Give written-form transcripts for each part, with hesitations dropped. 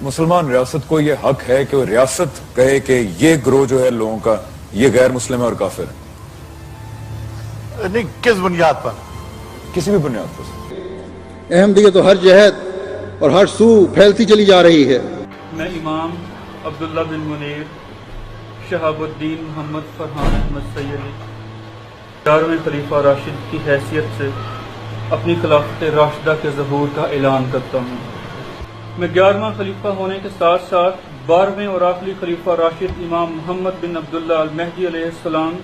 مسلمان ریاست کو یہ حق ہے کہ وہ ریاست کہے کہ یہ گروہ جو ہے لوگوں کا یہ غیر مسلم ہے اور کافر ہے؟ نہیں، کس بنیاد پر؟ کسی بھی بنیاد پر۔ احمدیت تو ہر جہت اور ہر سو پھیلتی چلی جا رہی ہے۔ میں امام عبداللہ بن منیر شہاب الدین محمد فرحان احمد سیدی 11ویں خلیفہ راشد کی حیثیت سے اپنی خلافت راشدہ کے ظہور کا اعلان کرتا ہوں۔ میں 11واں خلیفہ ہونے کے ساتھ ساتھ 12ویں اور آخری خلیفہ راشد امام محمد بن عبداللہ المہدی علیہ السلام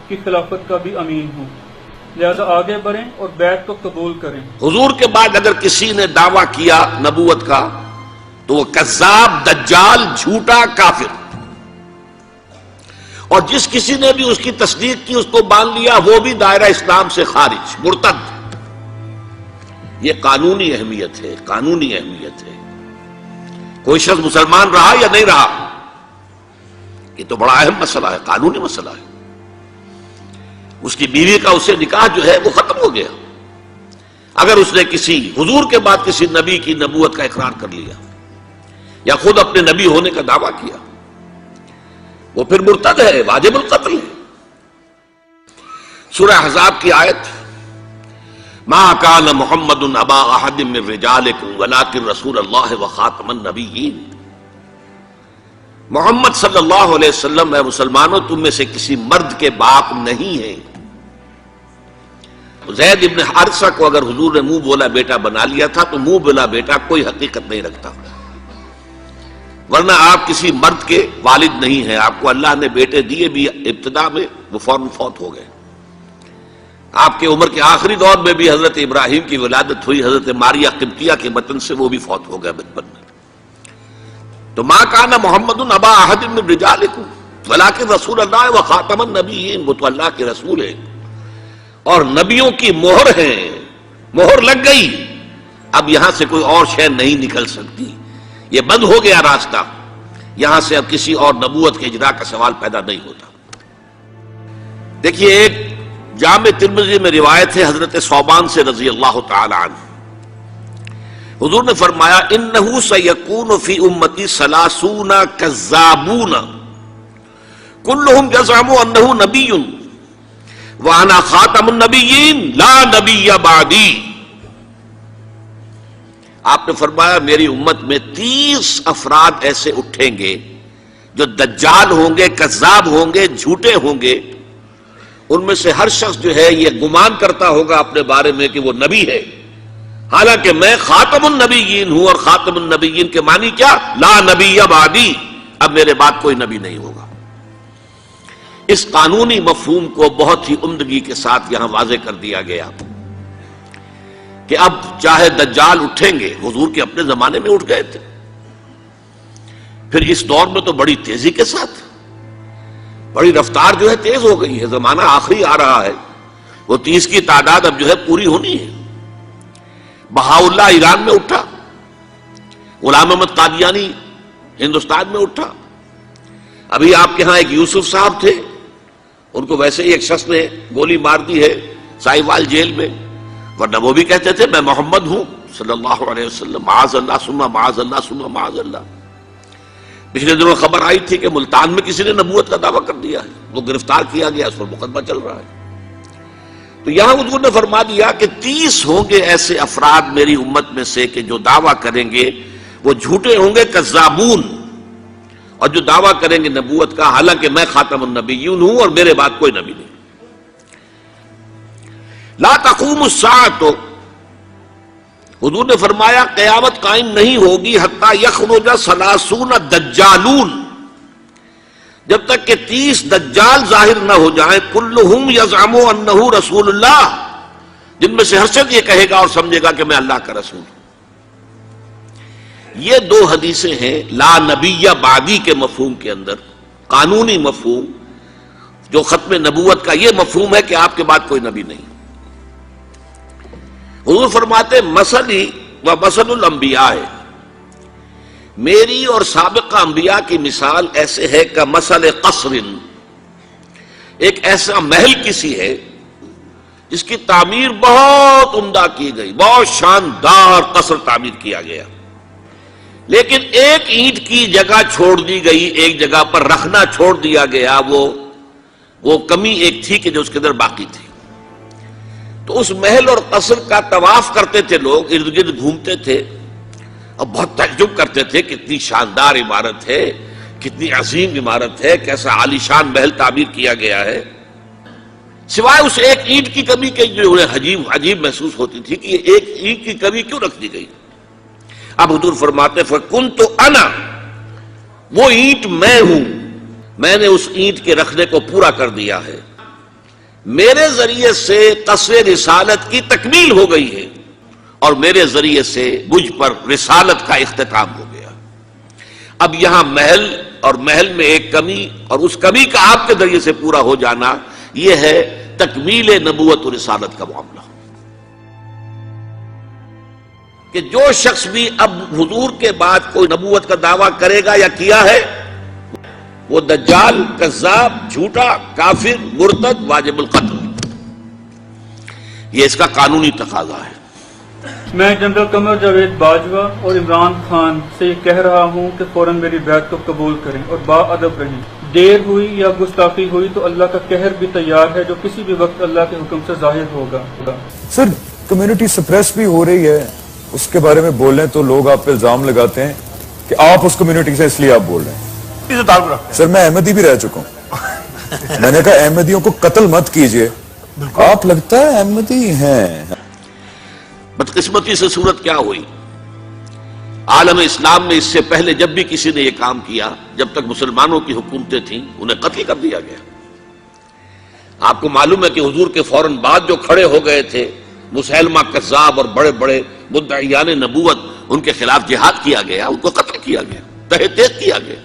کی خلافت کا بھی امین ہوں، لہذا آگے بڑھیں اور بیعت کو قبول کریں۔ حضور کے بعد اگر کسی نے دعویٰ کیا نبوت کا تو وہ کذاب، دجال، جھوٹا، کافر، اور جس کسی نے بھی اس کی تصدیق کی اس کو مان لیا وہ بھی دائرہ اسلام سے خارج، مرتد۔ یہ قانونی اہمیت ہے، قانونی اہمیت ہے۔ کوئی شخص مسلمان رہا یا نہیں رہا، یہ تو بڑا اہم مسئلہ ہے، قانونی مسئلہ ہے۔ اس کی بیوی کا اسے نکاح جو ہے وہ ختم ہو گیا اگر اس نے کسی حضور کے بعد کسی نبی کی نبوت کا اقرار کر لیا یا خود اپنے نبی ہونے کا دعویٰ کیا، وہ پھر مرتد ہے، واجب القتل ہے۔ سورہ احزاب کی آیت ما کان محمد ابا احد من رجالکم ولکن رسول اللہ وخاتم النبیین۔ محمد صلی اللہ علیہ وسلم اے مسلمانوں تم میں سے کسی مرد کے باپ نہیں ہیں۔ زید ابن حارثہ کو اگر حضور نے منہ بولا بیٹا بنا لیا تھا تو منہ بولا بیٹا کوئی حقیقت نہیں رکھتا، ورنہ آپ کسی مرد کے والد نہیں ہیں۔ آپ کو اللہ نے بیٹے دیے بھی ابتدا میں، وہ فوراً فوت ہو گئے۔ آپ کے عمر کے آخری دور میں بھی حضرت ابراہیم کی ولادت ہوئی، حضرت ماریہ قبطیہ کے بطن سے، وہ بھی فوت ہو گیا بچپن میں۔ تو ما کان محمد ابا احد من رجالکم ولکن رسول اللہ وخاتم النبیین، وہ تو اللہ کے رسول ہیں اور نبیوں کی مہر ہیں، مہر لگ گئی، اب یہاں سے کوئی اور شے نہیں نکل سکتی، یہ بند ہو گیا راستہ، یہاں سے اب کسی اور نبوت کے اجرا کا سوال پیدا نہیں ہوتا۔ دیکھیے ایک جامع ترمذی میں روایت ہے حضرت ثوبان سے رضی اللہ تعالی عنہ، حضور نے فرمایا انہ سیکون فی امتی 30 کذابون کلہم یزعم انہ نبی وانا خاتم النبیین لا نبی بعدی۔ آپ نے فرمایا میری امت میں 30 افراد ایسے اٹھیں گے جو دجال ہوں گے، کذاب ہوں گے، جھوٹے ہوں گے۔ ان میں سے ہر شخص جو ہے یہ گمان کرتا ہوگا اپنے بارے میں کہ وہ نبی ہے، حالانکہ میں خاتم النبیین ہوں، اور خاتم النبیین کے معنی کیا؟ لا نبی بعدی، اب میرے بعد کوئی نبی نہیں ہوگا۔ اس قانونی مفہوم کو بہت ہی عمدگی کے ساتھ یہاں واضح کر دیا گیا کہ اب چاہے دجال اٹھیں گے، حضور کے اپنے زمانے میں اٹھ گئے تھے، پھر اس دور میں تو بڑی تیزی کے ساتھ، بڑی رفتار جو ہے تیز ہو گئی ہے، زمانہ آخری آ رہا ہے، وہ 30 کی تعداد اب جو ہے پوری ہونی ہے۔ بہاءاللہ ایران میں اٹھا، غلام احمد قادیانی ہندوستان میں اٹھا، ابھی آپ کے ہاں ایک یوسف صاحب تھے، ان کو ویسے ہی ایک شخص نے گولی مار دی ہے سائیوال جیل میں، ورنہ وہ بھی کہتے تھے میں محمد ہوں صلی اللہ علیہ وسلم، معاذ اللہ ثم معاذ اللہ ثم معاذ اللہ۔ پچھلے دنوں خبر آئی تھی کہ ملتان میں کسی نے نبوت کا دعویٰ کر دیا ہے، وہ گرفتار کیا گیا، اس پر مقدمہ چل رہا ہے۔ تو یہاں حضور نے فرما دیا کہ 30 ہوں گے ایسے افراد میری امت میں سے کہ جو دعویٰ کریں گے وہ جھوٹے ہوں گے، کذابون، اور جو دعویٰ کریں گے نبوت کا، حالانکہ میں خاتم النبیین ہوں اور میرے بعد کوئی نبی نہیں۔ لا تقوم الساعۃ، حضور نے فرمایا قیامت قائم نہیں ہوگی حتیٰ یخرج 30 دجالون، جب تک کہ 30 دجال ظاہر نہ ہو جائیں، کلہم یزعم انہ رسول اللہ، جن میں سے ہر شخص یہ کہے گا اور سمجھے گا کہ میں اللہ کا رسول ہوں۔ یہ 2 حدیثیں ہیں لا نبی بعدی کے مفہوم کے اندر، قانونی مفہوم، جو ختم نبوت کا یہ مفہوم ہے کہ آپ کے بعد کوئی نبی نہیں۔ حضور فرماتے مثلی و مثل الانبیاء، میری اور سابقہ انبیاء کی مثال ایسے ہے کہ مثل قصر، ایک ایسا محل کسی ہے جس کی تعمیر بہت عمدہ کی گئی، بہت شاندار قصر تعمیر کیا گیا، لیکن ایک اینٹ کی جگہ چھوڑ دی گئی، ایک جگہ پر رکھنا چھوڑ دیا گیا، وہ کمی ایک تھی کہ جو اس کے اندر باقی تھی۔ تو اس محل اور قصر کا طواف کرتے تھے لوگ، ارد گرد گھومتے تھے اور بہت تعجب کرتے تھے، کتنی شاندار عمارت ہے، کتنی عظیم عمارت ہے، کیسا عالیشان محل تعمیر کیا گیا ہے۔ سوائے اس ایک اینٹ کی کمی کے جو انہیں عجیب محسوس ہوتی تھی کہ یہ ایک اینٹ کی کمی کیوں رکھ دی گئی۔ اب حضور فرماتے فَكُنْتُ أَنَا، وہ اینٹ میں ہوں، میں نے اس اینٹ کے رکھنے کو پورا کر دیا ہے، میرے ذریعے سے قصر رسالت کی تکمیل ہو گئی ہے اور میرے ذریعے سے مجھ پر رسالت کا اختتام ہو گیا۔ اب یہاں محل اور محل میں ایک کمی اور اس کمی کا آپ کے ذریعے سے پورا ہو جانا، یہ ہے تکمیل نبوت و رسالت کا معاملہ۔ کہ جو شخص بھی اب حضور کے بعد کوئی نبوت کا دعویٰ کرے گا یا کیا ہے، وہ دجال، کذاب، جھوٹا، کافر، مرتد، واجب القتل، یہ اس کا قانونی تقاضا ہے۔ میں جنرل قمر جاوید باجوہ اور عمران خان سے یہ کہہ رہا ہوں کہ فوراً میری بیعت کو قبول کریں اور باادب رہیں۔ دیر ہوئی یا گستاخی ہوئی تو اللہ کا قہر بھی تیار ہے جو کسی بھی وقت اللہ کے حکم سے ظاہر ہوگا۔ سر کمیونٹی سپریس بھی ہو رہی ہے، اس کے بارے میں بول رہے ہیں تو لوگ آپ پہ الزام لگاتے ہیں کہ آپ اس کمیونٹی سے اس لیے آپ بول رہے ہیں۔ سر میں احمدی بھی رہ چکا ہوں، میں نے کہا احمدیوں کو قتل مت کیجئے، آپ لگتا ہے احمدی ہیں۔ بدقسمتی سے صورت کیا ہوئی، عالم اسلام میں اس سے پہلے جب بھی کسی نے یہ کام کیا، جب تک مسلمانوں کی حکومتیں تھیں، انہیں قتل کر دیا گیا۔ آپ کو معلوم ہے کہ حضور کے فوراً بعد جو کھڑے ہو گئے تھے مسیلمہ کذاب اور بڑے بڑے مدعیان نبوت، ان کے خلاف جہاد کیا گیا، ان کو قتل کیا گیا، تہہ تیغ کیا گیا۔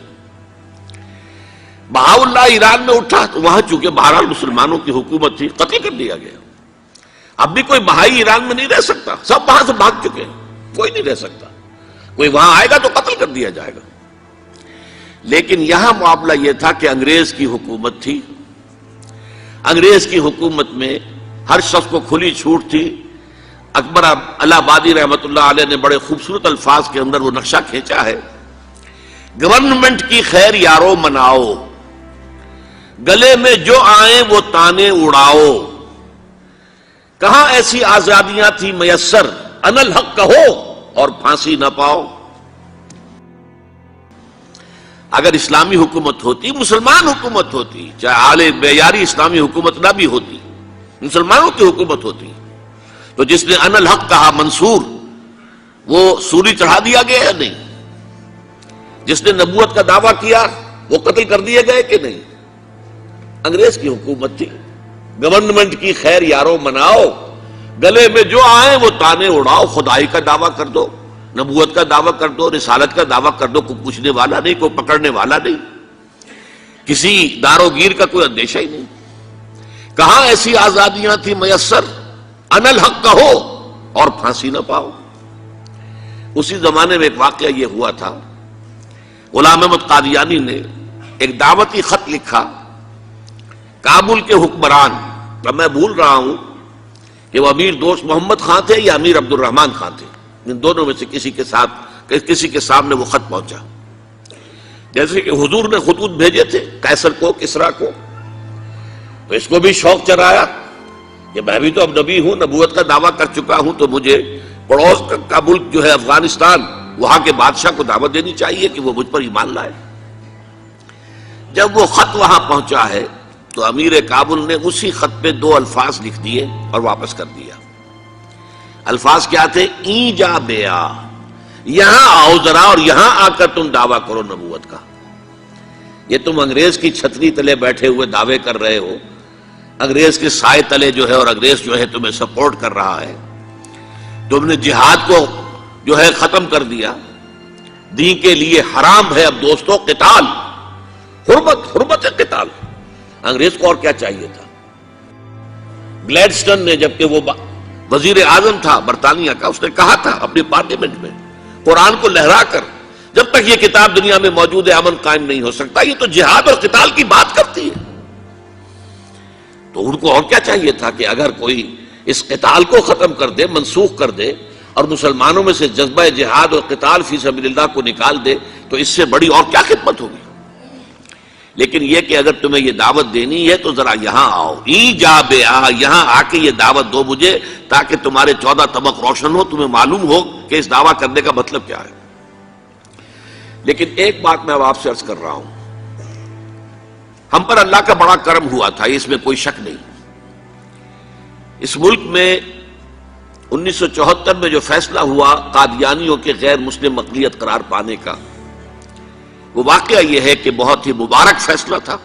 بہاءاللہ ایران میں اٹھا تو وہاں چونکہ بہرحال مسلمانوں کی حکومت تھی، قتل کر دیا گیا۔ اب بھی کوئی بہائی ایران میں نہیں رہ سکتا، سب وہاں سے بھاگ چکے ہیں، کوئی نہیں رہ سکتا، کوئی وہاں آئے گا تو قتل کر دیا جائے گا۔ لیکن یہاں معاملہ یہ تھا کہ انگریز کی حکومت تھی، انگریز کی حکومت میں ہر شخص کو کھلی چھوٹ تھی۔ اکبر الہ آبادی رحمت اللہ علیہ نے بڑے خوبصورت الفاظ کے اندر وہ نقشہ کھینچا ہے، گورنمنٹ کی خیر یارو مناؤ، گلے میں جو آئیں وہ تانے اڑاؤ، کہاں ایسی آزادیاں تھی میسر، ان الحق کہو اور پھانسی نہ پاؤ۔ اگر اسلامی حکومت ہوتی، مسلمان حکومت ہوتی، چاہے اعلی معیاری اسلامی حکومت نہ بھی ہوتی، مسلمانوں کی حکومت ہوتی، تو جس نے ان الحق کہا منصور، وہ سولی چڑھا دیا گیا یا نہیں؟ جس نے نبوت کا دعویٰ کیا وہ قتل کر دیے گئے کہ نہیں؟ انگریز کی حکومت تھی، گورنمنٹ کی خیر یارو مناؤ، گلے میں جو آئیں وہ تانے اڑاؤ، خدائی کا دعویٰ کر دو، نبوت کا دعویٰ کر دو، رسالت کا دعویٰ کر دو، کوئی پوچھنے والا نہیں، کوئی پکڑنے والا نہیں، کسی دار و گیر کا کوئی اندیشہ ہی نہیں۔ کہاں ایسی آزادیاں تھی میسر، ان الحق کہو اور پھانسی نہ پاؤ۔ اسی زمانے میں ایک واقعہ یہ ہوا تھا، غلام احمد قادیانی نے ایک دعوتی خط لکھا کابل کے حکمران، اب میں بھول رہا ہوں کہ وہ امیر دوست محمد خان تھے یا امیر عبد الرحمان خان تھے، ان دونوں میں سے کسی کے سامنے وہ خط پہنچا۔ جیسے کہ حضور نے خطوط بھیجے تھے قیصر کو، کسریٰ کو، تو اس کو بھی شوق چرایا کہ میں بھی تو اب نبی ہوں، نبوت کا دعویٰ کر چکا ہوں، تو مجھے پڑوس کا ملک جو ہے افغانستان، وہاں کے بادشاہ کو دعوت دینی چاہیے کہ وہ مجھ پر ایمان لائے۔ جب وہ خط وہاں پہنچا ہے تو امیر کابل نے اسی خط پہ 2 الفاظ لکھ دیے اور واپس کر دیا۔ الفاظ کیا تھے؟ این جا بیا، یہاں آؤ ذرا اور یہاں آ کر تم دعویٰ کرو نبوت کا۔ یہ تم انگریز کی چھتری تلے بیٹھے ہوئے دعوے کر رہے ہو، انگریز کے سائے تلے جو ہے، اور انگریز جو ہے تمہیں سپورٹ کر رہا ہے، تم نے جہاد کو جو ہے ختم کر دیا، دین کے لیے حرام ہے اب دوستو قتال، حرمت ہے قتال۔ انگریز کو اور کیا چاہیے تھا؟ گلیڈسٹن نے، جبکہ وہ وزیر اعظم تھا برطانیہ کا، اس نے کہا تھا اپنی پارلیمنٹ میں قرآن کو لہرا کر، جب تک یہ کتاب دنیا میں موجود ہے امن قائم نہیں ہو سکتا، یہ تو جہاد اور قتال کی بات کرتی ہے۔ تو ان کو اور کیا چاہیے تھا کہ اگر کوئی اس قتال کو ختم کر دے، منسوخ کر دے، اور مسلمانوں میں سے جذبہ جہاد اور قتال فی سبیل اللہ کو نکال دے تو اس سے بڑی اور کیا خدمت ہوگی. لیکن یہ کہ اگر تمہیں یہ دعوت دینی ہے تو ذرا یہاں آؤ، ایجاب یہاں آ کے یہ دعوت دو مجھے، تاکہ تمہارے 14 طبق روشن ہو، تمہیں معلوم ہو کہ اس دعویٰ کرنے کا مطلب کیا ہے. لیکن ایک بات میں اب آپ سے عرض کر رہا ہوں، ہم پر اللہ کا بڑا کرم ہوا تھا، اس میں کوئی شک نہیں. اس ملک میں 1974 میں جو فیصلہ ہوا قادیانیوں کے غیر مسلم اقلیت قرار پانے کا، وہ واقعہ یہ ہے کہ بہت ہی مبارک فیصلہ تھا.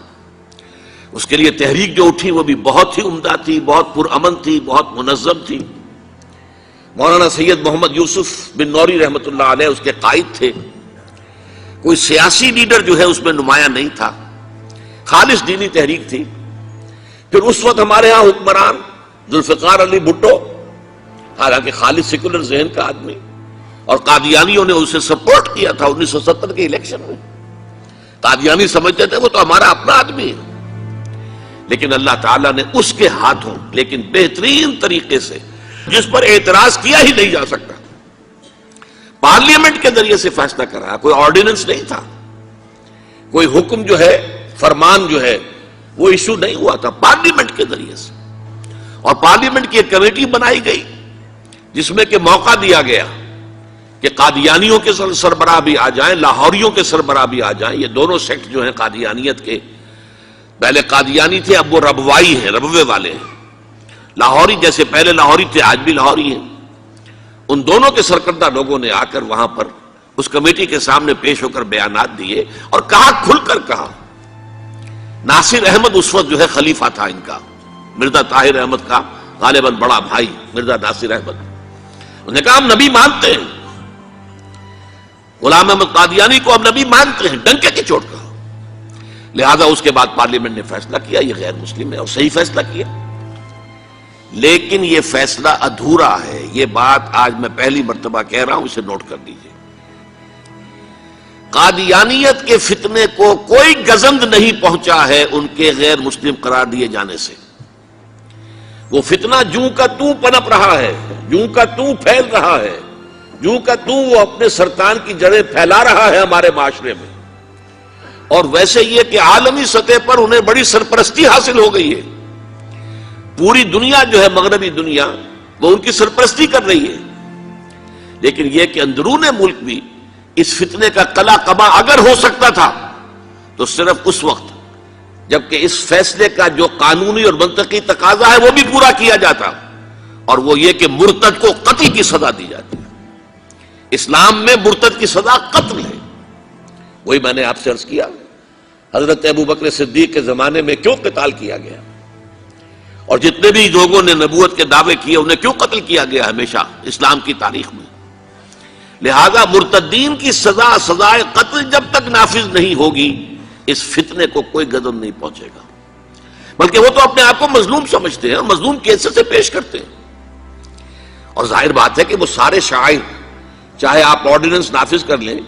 اس کے لیے تحریک جو اٹھی وہ بھی بہت ہی عمدہ تھی، بہت پرامن تھی، بہت منظم تھی. مولانا سید محمد یوسف بن نوری رحمۃ اللہ علیہ اس کے قائد تھے. کوئی سیاسی لیڈر جو ہے اس میں نمایاں نہیں تھا، خالص دینی تحریک تھی. پھر اس وقت ہمارے ہاں حکمران ذوالفقار علی بھٹو، حالانکہ خالص سیکولر ذہن کا آدمی، اور قادیانیوں نے اسے سپورٹ کیا تھا 1970 کے الیکشن میں. قادیانی سمجھتے تھے وہ تو ہمارا اپنا آدمی ہے. لیکن اللہ تعالیٰ نے اس کے ہاتھوں لیکن بہترین طریقے سے، جس پر اعتراض کیا ہی نہیں جا سکتا، پارلیمنٹ کے ذریعے سے فیصلہ کرایا. کوئی آرڈیننس نہیں تھا، کوئی حکم جو ہے، فرمان جو ہے وہ ایشو نہیں ہوا تھا، پارلیمنٹ کے ذریعے سے. اور پارلیمنٹ کی ایک کمیٹی بنائی گئی جس میں کہ موقع دیا گیا کہ قادیانیوں کے سربراہ بھی آ جائیں، لاہوریوں کے سربراہ بھی آ جائیں. یہ دونوں سیکٹ جو ہیں قادیانیت کے، پہلے قادیانی تھے اب وہ ربوائی ہیں، ربوے والے ہیں. لاہوری جیسے پہلے لاہوری تھے آج بھی لاہوری ہیں. ان دونوں کے سرکردہ لوگوں نے آ کر وہاں پر اس کمیٹی کے سامنے پیش ہو کر بیانات دیے اور کہا، کھل کر کہا. ناصر احمد اس وقت جو ہے خلیفہ تھا ان کا، مرزا طاہر احمد کا غالباً بڑا بھائی مرزا ناصر احمد. انہوں نے کہا ہم نبی مانتے ہیں، غلام احمد قادیانی کو ہم نبی مانتے ہیں، ڈنکے کی چوٹ کہا. لہذا اس کے بعد پارلیمنٹ نے فیصلہ کیا یہ غیر مسلم ہے، اور صحیح فیصلہ کیا. لیکن یہ فیصلہ ادھورا ہے. یہ بات آج میں پہلی مرتبہ کہہ رہا ہوں، اسے نوٹ کر لیجیے. قادیانیت کے فتنے کو کوئی گزند نہیں پہنچا ہے ان کے غیر مسلم قرار دیے جانے سے. وہ فتنہ جوں کا توں پنپ رہا ہے، جوں کا توں پھیل رہا ہے، جوں کا توں وہ اپنے سرطان کی جڑیں پھیلا رہا ہے ہمارے معاشرے میں. اور ویسے یہ کہ عالمی سطح پر انہیں بڑی سرپرستی حاصل ہو گئی ہے. پوری دنیا جو ہے، مغربی دنیا، وہ ان کی سرپرستی کر رہی ہے. لیکن یہ کہ اندرون ملک بھی اس فتنے کا قلع قبا اگر ہو سکتا تھا تو صرف اس وقت جبکہ اس فیصلے کا جو قانونی اور منطقی تقاضا ہے وہ بھی پورا کیا جاتا، اور وہ یہ کہ مرتد کو قتل کی سزا دی جاتی ہے. اسلام میں مرتد کی سزا قتل ہے. وہی میں نے آپ سے عرض کیا، حضرت ابوبکر صدیق کے زمانے میں کیوں قتال کیا گیا، اور جتنے بھی لوگوں نے نبوت کے دعوے کیے انہیں کیوں قتل کیا گیا ہمیشہ اسلام کی تاریخ میں. لہذا مرتدین کی سزا، سزائے قتل جب تک نافذ نہیں ہوگی اس فتنے کو کوئی گزند نہیں پہنچے گا. بلکہ وہ تو اپنے آپ کو مظلوم سمجھتے ہیں اور مظلوم کی حیثیت سے پیش کرتے ہیں. اور ظاہر بات ہے کہ وہ سارے شاعر، چاہے آپ آرڈیننس نافذ کر لیں،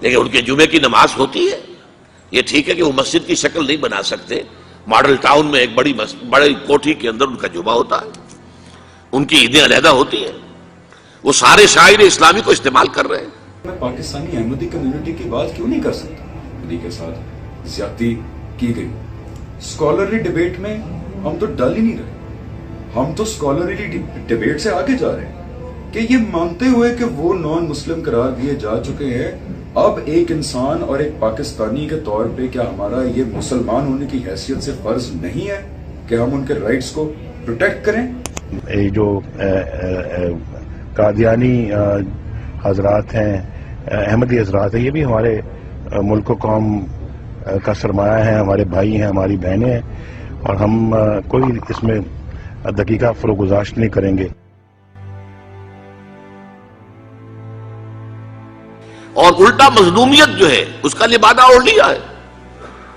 لیکن ان کے جمعے کی نماز ہوتی ہے. یہ ٹھیک ہے کہ وہ مسجد کی شکل نہیں بنا سکتے، ماڈل ٹاؤن میں ایک بڑی کوٹھی کے اندر ان کا جمعہ ہوتا ہے، ان کی عیدیں علیحدہ ہوتی ہیں. وہ سارے شاعر اسلامی کو استعمال کر رہے ہیں. میں پاکستانی احمدی کمیونٹی کی بات کیوں نہیں کر سکتا؟ احمدی کے ساتھ زیادتی کی گئی. اسکالرلی ڈیبیٹ میں ہم تو ڈل ہی نہیں رہے، ہم تو اسکالرلی ڈیبیٹ سے آگے جا رہے ہیں کہ یہ مانتے ہوئے کہ وہ نان مسلم قرار دیے جا چکے ہیں، اب ایک انسان اور ایک پاکستانی کے طور پہ کیا ہمارا یہ مسلمان ہونے کی حیثیت سے فرض نہیں ہے کہ ہم ان کے رائٹس کو پروٹیکٹ کریں؟ جو قادیانی حضرات ہیں، احمدی حضرات ہیں، یہ بھی ہمارے ملک و قوم کا سرمایہ ہیں، ہمارے بھائی ہیں، ہماری بہنیں ہیں، اور ہم کوئی اس میں دقیقہ فروگزاشت نہیں کریں گے. اور الٹا مظلومیت جو ہے اس کا لبادہ اوڑھ لیا ہے.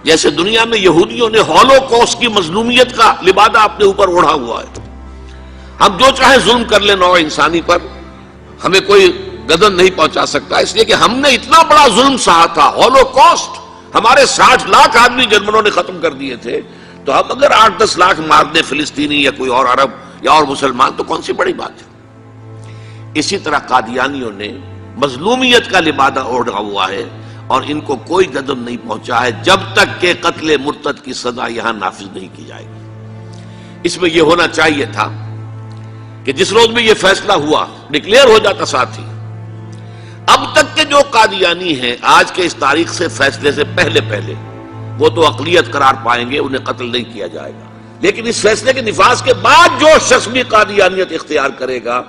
جیسے دنیا میں یہودیوں نے ہولوکوسٹ کی مظلومیت کا لبادہ اپنے اوپر اوڑھا ہوا ہے. ہم جو چاہے ظلم کر لیں نوع انسانی پر، ہمیں کوئی گدن نہیں پہنچا سکتا، اس لیے کہ ہم نے اتنا بڑا ظلم سہا تھا. ہولوکوسٹ، ہمارے 60 لاکھ آدمی جرمنوں نے ختم کر دیے تھے، تو ہم اگر 8-10 لاکھ مار دیں فلسطینی یا کوئی اور عرب یا اور مسلمان تو کون سی بڑی بات ہے. اسی طرح قادیانیوں نے مظلومیت کا لبادہ اوڑھا ہوا ہے اور ان کو کوئی جدم نہیں پہنچا ہے جب تک کہ قتل مرتد کی سزا یہاں نافذ نہیں کی جائے گی۔ اس میں یہ ہونا چاہیے تھا کہ جس روز میں یہ فیصلہ ہوا ڈکلیئر ہو جاتا ساتھ ہی، اب تک کے جو قادیانی ہیں آج کے اس تاریخ سے فیصلے سے پہلے وہ تو اقلیت قرار پائیں گے، انہیں قتل نہیں کیا جائے گا، لیکن اس فیصلے کے نفاذ کے بعد جو شخص بھی قادیانیت اختیار کرے گا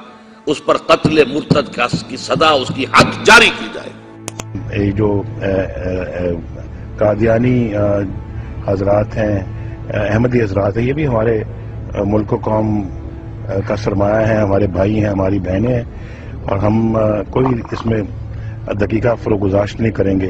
اس پر قتل مرتد کی سزا، اس کی حد جاری کی جائے گی۔ یہ جو قادیانی حضرات ہیں، احمدی حضرات ہیں، یہ بھی ہمارے ملک و قوم کا سرمایہ ہے، ہمارے بھائی ہیں، ہماری بہنیں ہیں، اور ہم کوئی اس میں دقیقہ فروگزاشت نہیں کریں گے۔